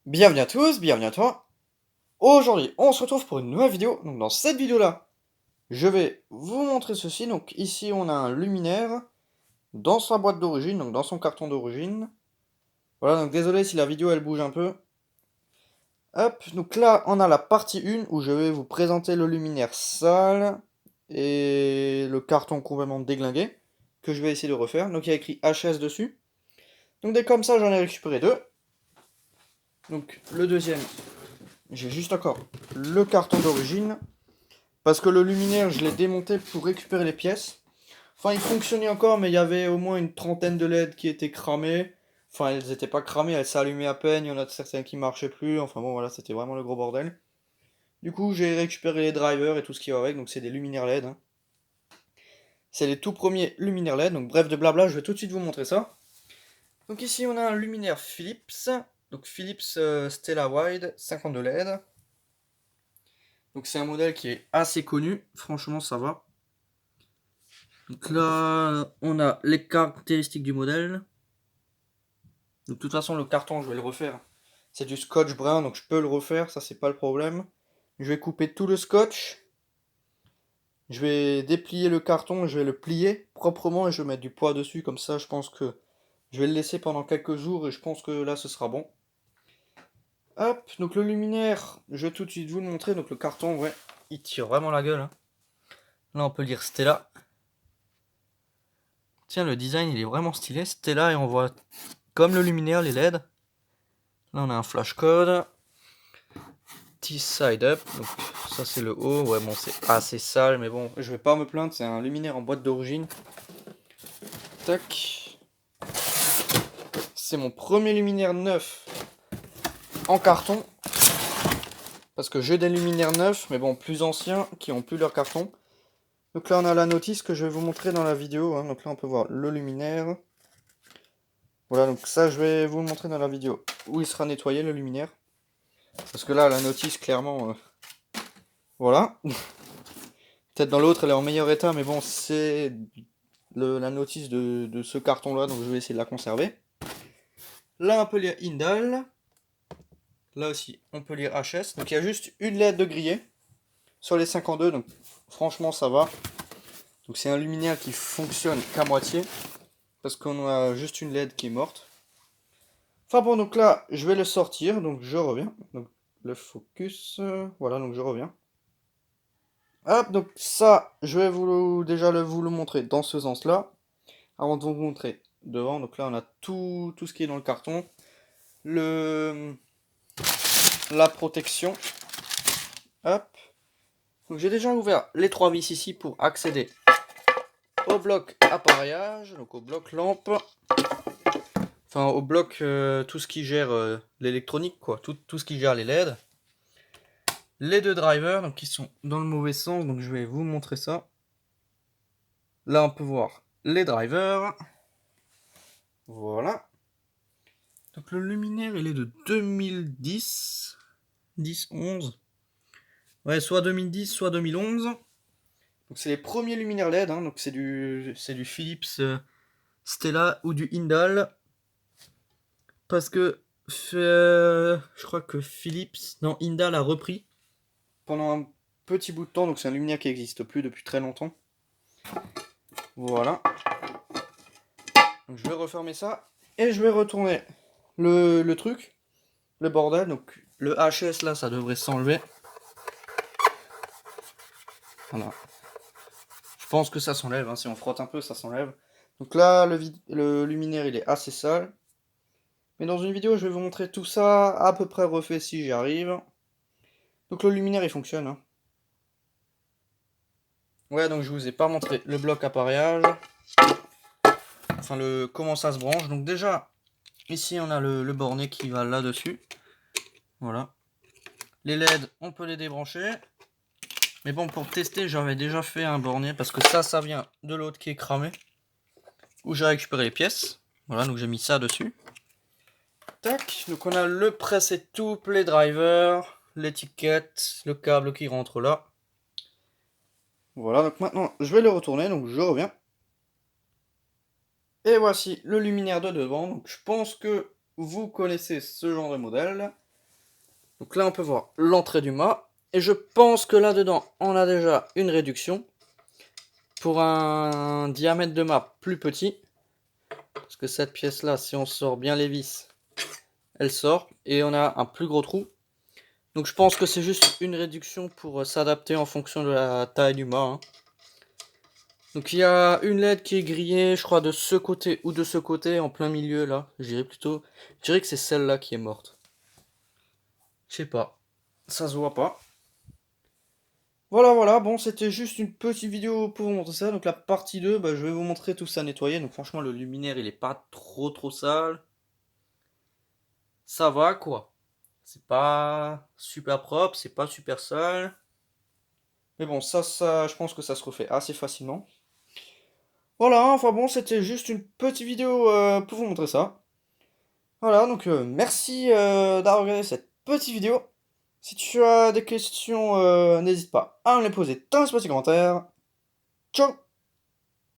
Bienvenue à tous, bienvenue à toi. Aujourd'hui, on se retrouve pour une nouvelle vidéo. Donc dans cette vidéo-là, je vais vous montrer ceci. Donc ici, on a un luminaire dans sa boîte d'origine, donc dans son carton d'origine. Voilà, donc désolé si la vidéo elle bouge un peu. Hop, donc là, on a la partie 1 où je vais vous présenter le luminaire sale et le carton complètement déglingué que je vais essayer de refaire. Donc il y a écrit HS dessus. Donc dès comme ça, j'en ai récupéré deux. Donc le deuxième, j'ai juste encore le carton d'origine. Parce que le luminaire, je l'ai démonté pour récupérer les pièces. Enfin, il fonctionnait encore, mais il y avait au moins une trentaine de LED qui étaient cramées. Enfin, elles n'étaient pas cramées, elles s'allumaient à peine. Il y en a certaines qui marchaient plus. Enfin bon, voilà, c'était vraiment le gros bordel. Du coup, j'ai récupéré les drivers et tout ce qui va avec. Donc, c'est des luminaires LED, hein. C'est les tout premiers luminaires LED. Donc, bref de blabla, je vais tout de suite vous montrer ça. Donc, ici, on a un luminaire Philips. Donc, Philips Stella Wide 52 LED. Donc, c'est un modèle qui est assez connu. Franchement, ça va. Donc là, on a les caractéristiques du modèle. Donc, de toute façon, le carton, je vais le refaire. C'est du scotch brun, donc je peux le refaire, ça c'est pas le problème. Je vais couper tout le scotch. Je vais déplier le carton, je vais le plier proprement et je vais mettre du poids dessus. Comme ça, je pense que je vais le laisser pendant quelques jours et je pense que là, ce sera bon. Hop, donc le luminaire, je vais tout de suite vous le montrer. Donc le carton, ouais, il tire vraiment la gueule, hein. Là, on peut lire Stella. Tiens, le design, il est vraiment stylé. Stella, et on voit comme le luminaire, les LED. Là, on a un flash code. T-side up. Donc, ça, c'est le haut. Ouais, bon, c'est assez sale, mais bon, je vais pas me plaindre. C'est un luminaire en boîte d'origine. Tac. C'est mon premier luminaire neuf en carton. Parce que j'ai des luminaires neufs, mais bon, plus anciens, qui ont plus leur carton. Donc là, on a la notice que je vais vous montrer dans la vidéo, hein. Donc là, on peut voir le luminaire. Voilà, donc ça, je vais vous le montrer dans la vidéo. Où il sera nettoyé, le luminaire. Parce que là, la notice, clairement... voilà. Peut-être dans l'autre, elle est en meilleur état, mais bon, c'est la notice de ce carton-là, donc je vais essayer de la conserver. Là, on peut lire Indal. Là aussi, on peut lire HS. Donc il y a juste une LED de grillé sur les 52, donc franchement, ça va. Donc c'est un luminaire qui fonctionne qu'à moitié, parce qu'on a juste une LED qui est morte. Enfin bon, donc là, je vais le sortir, donc je reviens. Donc le focus, voilà, donc je reviens. Hop, donc ça, je vais déjà vous le montrer dans ce sens-là. Avant de vous montrer devant, donc là on a tout ce qui est dans le carton. La protection. Hop. Donc j'ai déjà ouvert les trois vis ici pour accéder au bloc appareillage, donc au bloc lampe. Enfin au bloc tout ce qui gère l'électronique, quoi. Tout ce qui gère les LED. Les deux drivers, donc qui sont dans le mauvais sens, donc je vais vous montrer ça. Là on peut voir les drivers. Voilà. Donc le luminaire il est de 2010. 10-11. Ouais, soit 2010, soit 2011. Donc c'est les premiers luminaires LED, hein, donc c'est du Philips Stella ou du Indal. Parce que je crois que Philips, non, Indal a repris pendant un petit bout de temps, donc c'est un luminaire qui n'existe plus depuis très longtemps. Voilà. Donc je vais refermer ça et je vais retourner le truc, le bordel. Donc le HS là, ça devrait s'enlever. Voilà. Je pense que ça s'enlève, hein, si on frotte un peu, ça s'enlève. Donc là, le luminaire, il est assez sale. Mais dans une vidéo, je vais vous montrer tout ça à peu près refait si j'y arrive. Donc le luminaire, il fonctionne, hein. Ouais, donc je vous ai pas montré le bloc appareillage. Enfin, comment ça se branche. Donc déjà, ici, on a le bornet qui va là-dessus. Voilà. Les LED, on peut les débrancher. Mais bon, pour tester, j'avais déjà fait un bornet parce que ça vient de l'autre qui est cramé. Où j'ai récupéré les pièces. Voilà, donc j'ai mis ça dessus. Tac, donc on a le press et tout, les drivers, l'étiquette, le câble qui rentre là. Voilà, donc maintenant je vais le retourner, donc je reviens. Et voici le luminaire de devant, donc je pense que vous connaissez ce genre de modèle. Donc là, on peut voir l'entrée du mât. Et je pense que là-dedans, on a déjà une réduction pour un diamètre de mât plus petit. Parce que cette pièce-là, si on sort bien les vis, elle sort. Et on a un plus gros trou. Donc je pense que c'est juste une réduction pour s'adapter en fonction de la taille du mât. Hein. Donc il y a une LED qui est grillée, je crois, de ce côté ou de ce côté, en plein milieu là. Je dirais plutôt. Je dirais que c'est celle-là qui est morte. Je sais pas. Ça se voit pas. Voilà, bon, c'était juste une petite vidéo pour vous montrer ça. Donc la partie 2, bah, je vais vous montrer tout ça nettoyé. Donc franchement, le luminaire, il est pas trop sale. Ça va, quoi. C'est pas super propre, c'est pas super sale. Mais bon, ça, je pense que ça se refait assez facilement. Voilà, enfin bon, c'était juste une petite vidéo pour vous montrer ça. Voilà, donc merci d'avoir regardé cette petite vidéo. Si tu as des questions, n'hésite pas à me les poser dans les petits commentaires. Ciao!